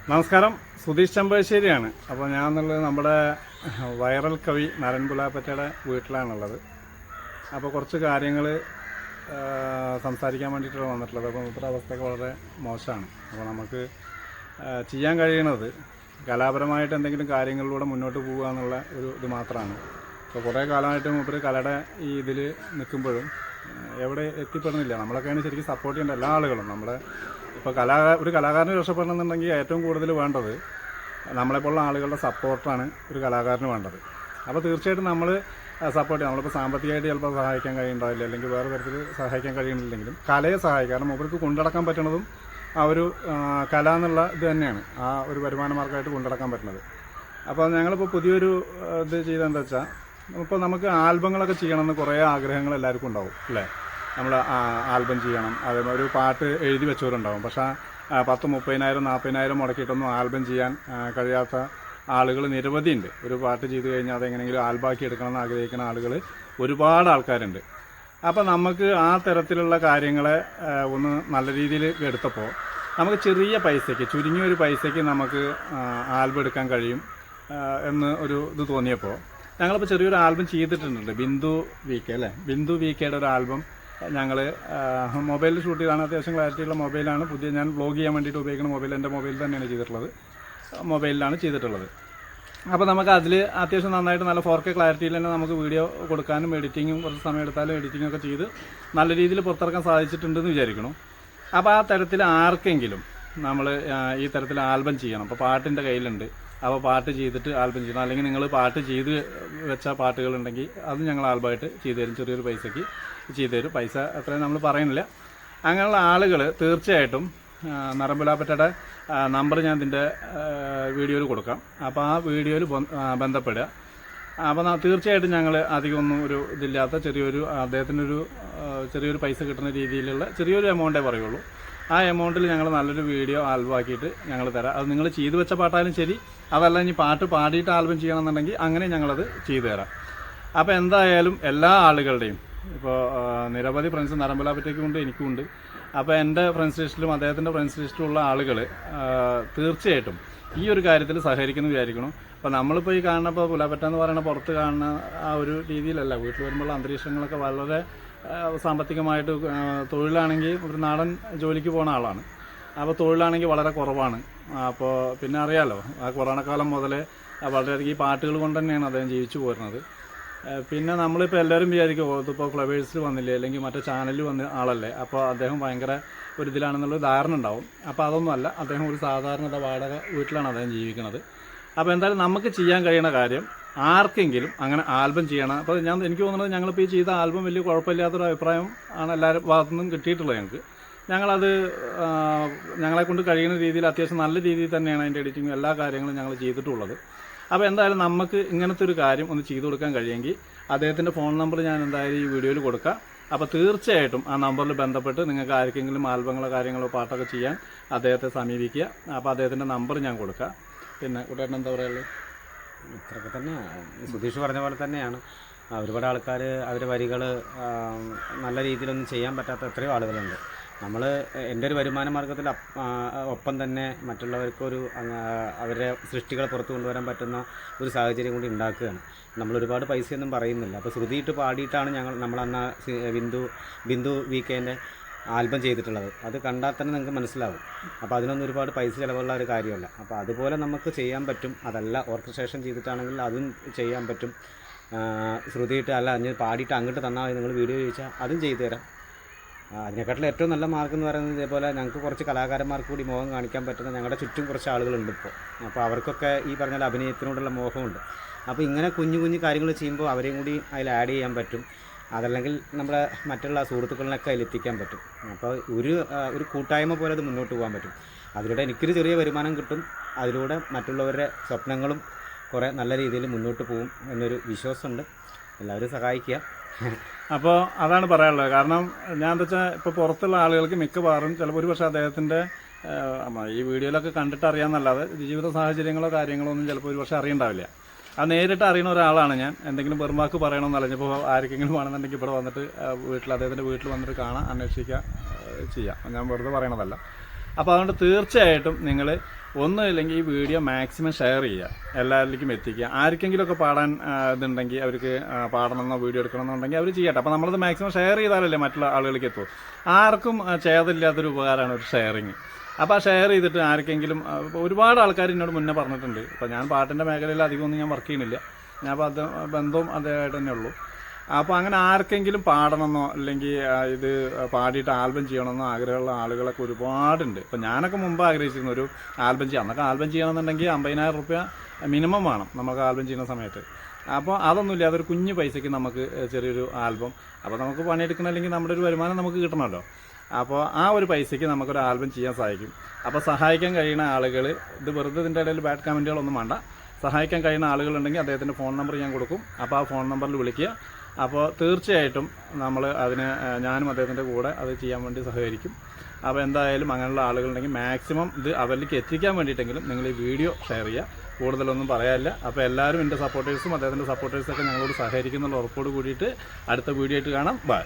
നമസ്കാരം, സുധീഷ് ചെമ്പശ്ശേരിയാണ്. അപ്പോൾ ഞാൻ എന്നുള്ളത് നമ്മുടെ വൈറൽ കവി നരൻ പുലാപ്പറ്റയുടെ വീട്ടിലാണുള്ളത്. അപ്പോൾ കുറച്ച് കാര്യങ്ങൾ സംസാരിക്കാൻ വേണ്ടിയിട്ടാണ് വന്നിട്ടുള്ളത്. അപ്പോൾ ഇപ്പോഴത്തെ അവസ്ഥയൊക്കെ വളരെ മോശമാണ്. അപ്പോൾ നമുക്ക് ചെയ്യാൻ കഴിയുന്നത് കലാപരമായിട്ട് എന്തെങ്കിലും കാര്യങ്ങളിലൂടെ മുന്നോട്ട് പോകുക എന്നുള്ള ഒരു ഇത് മാത്രമാണ്. അപ്പോൾ കുറേ കാലമായിട്ട് മൂപ്പര് കലയുടെ ഈ ഇതിൽ നിൽക്കുമ്പോഴും എവിടെ എത്തിപ്പെടുന്നില്ല. നമ്മളൊക്കെയാണ് ശരിക്കും സപ്പോർട്ട് ചെയ്യേണ്ട എല്ലാ ആളുകളും. നമ്മുടെ ഇപ്പോൾ ഒരു കലാകാരന് രക്ഷപ്പെടണമെന്നുണ്ടെങ്കിൽ ഏറ്റവും കൂടുതൽ വേണ്ടത് നമ്മളെപ്പോലുള്ള ആളുകളുടെ സപ്പോർട്ടാണ് ഒരു കലാകാരന് വേണ്ടത്. അപ്പോൾ തീർച്ചയായിട്ടും നമ്മൾ സപ്പോർട്ട് ചെയ്യണം. നമ്മളിപ്പോൾ സാമ്പത്തികമായിട്ട് ചിലപ്പോൾ സഹായിക്കാൻ കഴിയുന്നുണ്ടാവില്ല, അല്ലെങ്കിൽ വേറെ തരത്തിൽ സഹായിക്കാൻ കഴിയുന്നില്ലെങ്കിലും കലയെ സഹായിക്കുക. കാരണം മൂപ്പർക്ക് കൊണ്ടടക്കാൻ പറ്റുന്നതും ആ ഒരു കല എന്നുള്ള ഇത് തന്നെയാണ്, ആ ഒരു വരുമാന മാർഗ്ഗമായിട്ട് കൊണ്ടടക്കാൻ പറ്റുന്നത്. അപ്പോൾ ഞങ്ങളിപ്പോൾ പുതിയൊരു ഇത് ചെയ്തതെന്താ വെച്ചാൽ, ഇപ്പോൾ നമുക്ക് ആൽബങ്ങളൊക്കെ ചെയ്യണമെന്ന് കുറേ ആഗ്രഹങ്ങൾ എല്ലാവർക്കും ഉണ്ടാവും അല്ലേ. നമ്മൾ ആൽബം ചെയ്യണം, അതേപോലെ ഒരു പാട്ട് എഴുതി വെച്ചവരുണ്ടാവും. പക്ഷേ 10,000, 30,000, 40,000 മുടക്കിയിട്ടൊന്നും ആൽബം ചെയ്യാൻ കഴിയാത്ത ആളുകൾ നിരവധിയുണ്ട്. ഒരു പാട്ട് ചെയ്ത് കഴിഞ്ഞാൽ അതെങ്ങനെയെങ്കിലും ആൽബാക്കി എടുക്കണമെന്ന് ആഗ്രഹിക്കുന്ന ആളുകൾ ഒരുപാട് ആൾക്കാരുണ്ട്. അപ്പോൾ നമുക്ക് ആ തരത്തിലുള്ള കാര്യങ്ങളെ ഒന്ന് നല്ല രീതിയിൽ എടുത്തപ്പോൾ നമുക്ക് ചെറിയ പൈസയ്ക്ക്, ചുരുങ്ങിയ ഒരു പൈസയ്ക്ക് നമുക്ക് ആൽബം എടുക്കാൻ കഴിയും എന്ന് ഒരു ഇത് തോന്നിയപ്പോൾ ഞങ്ങളിപ്പോൾ ചെറിയൊരു ആൽബം ചെയ്തിട്ടുണ്ട്. ബിന്ദു വി കെ അല്ലേ, ബിന്ദു വി കെയുടെ ഒരു ആൽബം ഞങ്ങൾ മൊബൈലിൽ ഷൂട്ട് ചെയ്താണ്. അത്യാവശ്യം ക്ലാരിറ്റിയുള്ള മൊബൈലാണ്. പുതിയ ഞാൻ വ്ലോഗ് ചെയ്യാൻ വേണ്ടിയിട്ട് ഉപയോഗിക്കുന്ന മൊബൈൽ എൻ്റെ മൊബൈലിൽ തന്നെയാണ് ചെയ്തിട്ടുള്ളത്, മൊബൈലിലാണ് ചെയ്തിട്ടുള്ളത്. അപ്പോൾ നമുക്ക് അതിൽ അത്യാവശ്യം നന്നായിട്ട് നല്ല 4K ക്ലാരിറ്റിയിൽ തന്നെ നമുക്ക് വീഡിയോ കൊടുക്കാനും എഡിറ്റിങ്ങും കുറച്ച് സമയം എടുത്താലും എഡിറ്റിങ്ങൊക്കെ ചെയ്ത് നല്ല രീതിയിൽ പുറത്തിറക്കാൻ സാധിച്ചിട്ടുണ്ടെന്ന് വിചാരിക്കണം. അപ്പോൾ ആ തരത്തിൽ ആർക്കെങ്കിലും നമ്മൾ ഈ തരത്തിൽ ആൽബം ചെയ്യണം, അപ്പോൾ പാട്ടിൻ്റെ കയ്യിലുണ്ട്, അപ്പോൾ പാട്ട് ചെയ്തിട്ട് ആൽബം ചെയ്യണം, അല്ലെങ്കിൽ നിങ്ങൾ പാട്ട് ചെയ്ത് വെച്ച പാട്ടുകളുണ്ടെങ്കിൽ അത് ഞങ്ങൾ ആൽബമായിട്ട് ചെയ്തു തരും, ചെറിയൊരു പൈസയ്ക്ക് ചെയ്തു തരും. പൈസ അത്രയും നമ്മൾ പറയുന്നില്ല. അങ്ങനെയുള്ള ആളുകൾ തീർച്ചയായിട്ടും നരൻ പുലാപ്പറ്റയുടെ നമ്പർ ഞാൻ ഇതിൻ്റെ വീഡിയോയിൽ കൊടുക്കാം. അപ്പോൾ ആ വീഡിയോയിൽ ബന്ധപ്പെടുക. അപ്പോൾ തീർച്ചയായിട്ടും ഞങ്ങൾ അധികമൊന്നും ഒരു ഇതില്ലാത്ത അദ്ദേഹത്തിനൊരു ചെറിയൊരു പൈസ കിട്ടുന്ന രീതിയിലുള്ള ചെറിയൊരു എമൗണ്ടേ പറയുള്ളൂ. ആ എമൗണ്ടിൽ ഞങ്ങൾ നല്ലൊരു വീഡിയോ ആൽബം ആക്കിയിട്ട് ഞങ്ങൾ തരാം. അത് നിങ്ങൾ ചെയ്തു വെച്ച പാട്ടായാലും ശരി, അതല്ല ഇനി പാട്ട് പാടിയിട്ട് ആൽബം ചെയ്യണമെന്നുണ്ടെങ്കിൽ അങ്ങനെ ഞങ്ങളത് ചെയ്തു തരാം. അപ്പോൾ എന്തായാലും എല്ലാ ആളുകളുടെയും, ഇപ്പോൾ നിരവധി ഫ്രണ്ട്സ് നരൻ പുലാപ്പറ്റയ്ക്കുണ്ട്, എനിക്കുണ്ട്. അപ്പോൾ എൻ്റെ ഫ്രണ്ട്സ് ലിസ്റ്റിലും അദ്ദേഹത്തിൻ്റെ ഫ്രണ്ട്സ് ലിസ്റ്റിലുള്ള ആളുകൾ തീർച്ചയായിട്ടും ഈ ഒരു കാര്യത്തിൽ സഹകരിക്കുന്നു വിചാരിക്കണം. അപ്പോൾ നമ്മളിപ്പോൾ ഈ കാണുന്നപ്പോൾ പുലാപ്പറ്റ എന്ന് പറയുന്ന പുറത്ത് കാണുന്ന ആ ഒരു രീതിയിലല്ല. വീട്ടിൽ വരുമ്പോഴുള്ള അന്തരീക്ഷങ്ങളൊക്കെ വളരെ സാമ്പത്തികമായിട്ട്, തൊഴിലാണെങ്കിൽ ഒരു നാടൻ ജോലിക്ക് പോകുന്ന ആളാണ്. അപ്പോൾ തൊഴിലാണെങ്കിൽ വളരെ കുറവാണ്. അപ്പോൾ പിന്നെ അറിയാമല്ലോ, ആ കൊറോണ കാലം മുതലേ വളരെയധികം ഈ പാട്ടുകൾ കൊണ്ട് തന്നെയാണ് അദ്ദേഹം ജീവിച്ചു പോരുന്നത്. പിന്നെ നമ്മളിപ്പോൾ എല്ലാവരും വിചാരിക്കും ഇതിപ്പോൾ ഫ്ലവേഴ്സിൽ വന്നില്ലേ, അല്ലെങ്കിൽ മറ്റേ ചാനലിൽ വന്ന ആളല്ലേ, അപ്പോൾ അദ്ദേഹം ഭയങ്കര ഒരു ഇതിലാണെന്നുള്ളൊരു ധാരണ ഉണ്ടാവും. അപ്പോൾ അതൊന്നുമല്ല, അദ്ദേഹം ഒരു സാധാരണ വാടക വീട്ടിലാണ് അദ്ദേഹം ജീവിക്കുന്നത്. അപ്പോൾ എന്തായാലും നമുക്ക് ചെയ്യാൻ കഴിയുന്ന കാര്യം, ആർക്കെങ്കിലും അങ്ങനെ ആൽബം ചെയ്യണം. അപ്പോൾ എനിക്ക് തോന്നുന്നത് ഞങ്ങളിപ്പോൾ ഈ ചെയ്ത ആൽബം വലിയ കുഴപ്പമില്ലാത്തൊരു അഭിപ്രായം ആണ് എല്ലാവരും ഭാഗത്തു നിന്നും കിട്ടിയിട്ടുള്ളത്. ഞങ്ങളത് ഞങ്ങളെക്കൊണ്ട് കഴിയുന്ന രീതിയിൽ അത്യാവശ്യം നല്ല രീതിയിൽ തന്നെയാണ് അതിൻ്റെ എഡിറ്റിങ്ങും എല്ലാ കാര്യങ്ങളും ഞങ്ങൾ ചെയ്തിട്ടുള്ളത്. അപ്പോൾ എന്തായാലും നമുക്ക് ഇങ്ങനത്തെ ഒരു കാര്യം ഒന്ന് ചെയ്തു കൊടുക്കാൻ കഴിയുമെങ്കിൽ അദ്ദേഹത്തിൻ്റെ ഫോൺ നമ്പർ ഞാൻ എന്തായാലും ഈ വീഡിയോയിൽ കൊടുക്കാം. അപ്പോൾ തീർച്ചയായിട്ടും ആ നമ്പറിൽ ബന്ധപ്പെട്ട് നിങ്ങൾക്ക് ആർക്കെങ്കിലും ആൽബങ്ങളോ കാര്യങ്ങളോ പാട്ടൊക്കെ ചെയ്യാൻ അദ്ദേഹത്തെ സമീപിക്കുക. അപ്പോൾ അദ്ദേഹത്തിൻ്റെ നമ്പർ ഞാൻ കൊടുക്കാം. പിന്നെ കൂട്ടുകാരൻ എന്താ പറയുള്ളത്? ഇത്രയൊക്കെ തന്നെയാണ്, സുധീഷ് പറഞ്ഞ പോലെ തന്നെയാണ്. ഒരുപാട് ആൾക്കാർ അവരുടെ വരികൾ നല്ല രീതിയിലൊന്നും ചെയ്യാൻ പറ്റാത്ത എത്രയോ ആളുകളുണ്ട്. നമ്മൾ എൻ്റെ ഒരു വരുമാന മാർഗ്ഗത്തിൽ ഒപ്പം തന്നെ മറ്റുള്ളവർക്കൊരു അവരുടെ സൃഷ്ടികളെ പുറത്തു കൊണ്ടുവരാൻ പറ്റുന്ന ഒരു സാഹചര്യം കൂടി ഉണ്ടാക്കുകയാണ്. നമ്മൾ ഒരുപാട് പൈസയൊന്നും പറയുന്നില്ല. അപ്പോൾ ശ്രുതിയിട്ട് പാടിയിട്ടാണ് നമ്മളന്ന് ബിന്ദു വി കെൻ്റെ ആൽബം ചെയ്തിട്ടുള്ളത്. അത് കണ്ടാൽ തന്നെ നിങ്ങൾക്ക് മനസ്സിലാവും. അപ്പോൾ അതിനൊന്നും ഒരുപാൽ പൈസ ചിലവുള്ള ഒരു കാര്യമല്ല. അപ്പോൾ അതുപോലെ നമുക്ക് ചെയ്യാൻ പറ്റും. അതല്ല ഓർക്കസ്ട്രേഷൻ ചെയ്തിട്ടാണെങ്കിൽ അതും ചെയ്യാൻ പറ്റും. ശ്രുതിയിട്ട് അല്ല ഞാൻ പാടിയിട്ട് അങ്ങോട്ട് തന്നാൽ നിങ്ങൾ വീഡിയോ ചോദിച്ചാൽ അതും ചെയ്തു തരാം. അതിനെക്കാട്ടിലും ഏറ്റവും നല്ല മാർഗ്ഗം എന്ന് പറയുന്നത് ഇതേപോലെ ഞങ്ങൾക്ക് കുറച്ച് കലാകാരന്മാർക്ക് കൂടി മോഹം കാണിക്കാൻ പറ്റുന്ന ഞങ്ങളുടെ ചുറ്റും കുറച്ച് ആളുകളുണ്ട് ഇപ്പോൾ. അപ്പോൾ അവർക്കൊക്കെ ഈ പറഞ്ഞ അഭിനയത്തിനോടുള്ള മോഹമുണ്ട്. അപ്പോൾ ഇങ്ങനെ കുഞ്ഞു കുഞ്ഞു കാര്യങ്ങൾ ചെയ്യുമ്പോൾ അവരെയും കൂടി അതിൽ ആഡ് ചെയ്യാൻ പറ്റും. അതല്ലെങ്കിൽ നമ്മുടെ മറ്റുള്ള സുഹൃത്തുക്കളിനൊക്കെ അതിലെത്തിക്കാൻ പറ്റും. അപ്പോൾ ഒരു കൂട്ടായ്മ പോലെ അത് മുന്നോട്ട് പോകാൻ പറ്റും. അതിലൂടെ എനിക്കൊരു ചെറിയ വരുമാനം കിട്ടും. അതിലൂടെ മറ്റുള്ളവരുടെ സ്വപ്നങ്ങളും കുറേ നല്ല രീതിയിൽ മുന്നോട്ട് പോകും എന്നൊരു വിശ്വാസമുണ്ട്. എല്ലാവരും സഹായിക്കുക. അപ്പോൾ അതാണ് പറയാനുള്ളത്. കാരണം ഞാൻ എന്താ വെച്ചാൽ ഇപ്പോൾ പുറത്തുള്ള ആളുകൾക്ക് മിക്കവാറും ചിലപ്പോൾ ഒരു പക്ഷേ അദ്ദേഹത്തിൻ്റെ ഈ വീഡിയോയിലൊക്കെ കണ്ടിട്ട് അറിയാമെന്നല്ലാതെ ജീവിത സാഹചര്യങ്ങളോ കാര്യങ്ങളോ ഒന്നും ചിലപ്പോൾ ഒരു പക്ഷേ അറിയണ്ടാവില്ല. അത് നേരിട്ട് അറിയുന്ന ഒരാളാണ് ഞാൻ. എന്തെങ്കിലും വെറുമാക്ക് പറയണമെന്നല്ല, ഇപ്പോൾ ആർക്കെങ്കിലും വേണമെന്നുണ്ടെങ്കിൽ ഇവിടെ വന്നിട്ട് അദ്ദേഹത്തിൻ്റെ വീട്ടിൽ വന്നിട്ട് കാണാൻ അന്വേഷിക്കുക ചെയ്യാം. ഞാൻ വെറുതെ പറയണതല്ല. അപ്പോൾ അതുകൊണ്ട് തീർച്ചയായിട്ടും നിങ്ങൾ ഒന്നുമില്ലെങ്കിൽ ഈ വീഡിയോ മാക്സിമം ഷെയർ ചെയ്യുക, എല്ലാവരിലേക്കും എത്തിക്കുക. ആർക്കെങ്കിലുമൊക്കെ പാടാൻ ഇതുണ്ടെങ്കിൽ അവർക്ക് പാടണമെന്നോ വീഡിയോ എടുക്കണമെന്നുണ്ടെങ്കിൽ അവർ ചെയ്യട്ടെ. അപ്പോൾ നമ്മളത് മാക്സിമം ഷെയർ ചെയ്താലല്ലേ മറ്റുള്ള ആളുകളിലേക്ക് എത്തും. ആർക്കും ചെയ്തില്ലാത്തൊരു ഉപകാരമാണ് ഒരു ഷെയറിങ്. അപ്പോൾ ആ ഷെയർ ചെയ്തിട്ട് ആർക്കെങ്കിലും ഒരുപാട് ആൾക്കാർ എന്നോട് മുന്നേ പറഞ്ഞിട്ടുണ്ട്. ഇപ്പോൾ ഞാൻ പാട്ടിൻ്റെ മേഖലയിൽ അധികമൊന്നും ഞാൻ വർക്ക് ചെയ്യുന്നില്ല, ഞാൻ അപ്പോൾ അത് ബന്ധവും അതേമായിട്ട് തന്നെ ഉള്ളൂ. അപ്പോൾ അങ്ങനെ ആർക്കെങ്കിലും പാടണമെന്നോ അല്ലെങ്കിൽ ഇത് പാടിയിട്ട് ആൽബം ചെയ്യണമെന്നോ ആഗ്രഹമുള്ള ആളുകളൊക്കെ ഒരുപാടുണ്ട്. ഇപ്പോൾ ഞാനൊക്കെ മുമ്പ് ആഗ്രഹിച്ചിരുന്നു ഒരു ആൽബം ചെയ്യാം. അന്നൊക്കെ ആൽബം ചെയ്യണമെന്നുണ്ടെങ്കിൽ 50,000 രൂപ മിനിമം വേണം നമുക്ക് ആൽബം ചെയ്യുന്ന സമയത്ത്. അപ്പോൾ അതൊന്നുമില്ല, അതൊരു കുഞ്ഞു പൈസയ്ക്ക് നമുക്ക് ചെറിയൊരു ആൽബം, അപ്പോൾ നമുക്ക് പണിയെടുക്കണമെങ്കിൽ നമ്മുടെ ഒരു വരുമാനം നമുക്ക് കിട്ടണമല്ലോ. അപ്പോൾ ആ ഒരു പൈസയ്ക്ക് നമുക്കൊരു ആൽബം ചെയ്യാൻ സാധിക്കും. അപ്പോൾ സഹായിക്കാൻ കഴിയുന്ന ആളുകൾ, ഇത് വെറുതെ ഇതിൻ്റെ ഇടയിൽ ബാഡ് കമൻറ്റുകളൊന്നും വേണ്ട, സഹായിക്കാൻ കഴിയുന്ന ആളുകളുണ്ടെങ്കിൽ അദ്ദേഹത്തിൻ്റെ ഫോൺ നമ്പർ ഞാൻ കൊടുക്കും. അപ്പോൾ ആ ഫോൺ നമ്പറിൽ വിളിക്കുക. അപ്പോൾ തീർച്ചയായിട്ടും നമ്മൾ അതിന് ഞാനും അദ്ദേഹത്തിൻ്റെ കൂടെ അത് ചെയ്യാൻ വേണ്ടി സഹകരിക്കും. അപ്പോൾ എന്തായാലും അങ്ങനെയുള്ള ആളുകളുണ്ടെങ്കിൽ മാക്സിമം ഇത് അവരിലേക്ക് എത്തിക്കാൻ വേണ്ടിയിട്ടെങ്കിലും നിങ്ങൾ ഈ വീഡിയോ ഷെയർ ചെയ്യുക. കൂടുതലൊന്നും പറയാനില്ല. അപ്പോൾ എല്ലാവരും എൻ്റെ സപ്പോർട്ടേഴ്സും അദ്ദേഹത്തിൻ്റെ സപ്പോർട്ടേഴ്സൊക്കെ ഞങ്ങളോട് സഹകരിക്കുന്നുള്ള ഉറപ്പോട് കൂടിയിട്ട് അടുത്ത വീഡിയോ ആയിട്ട് കാണാം. ബൈ.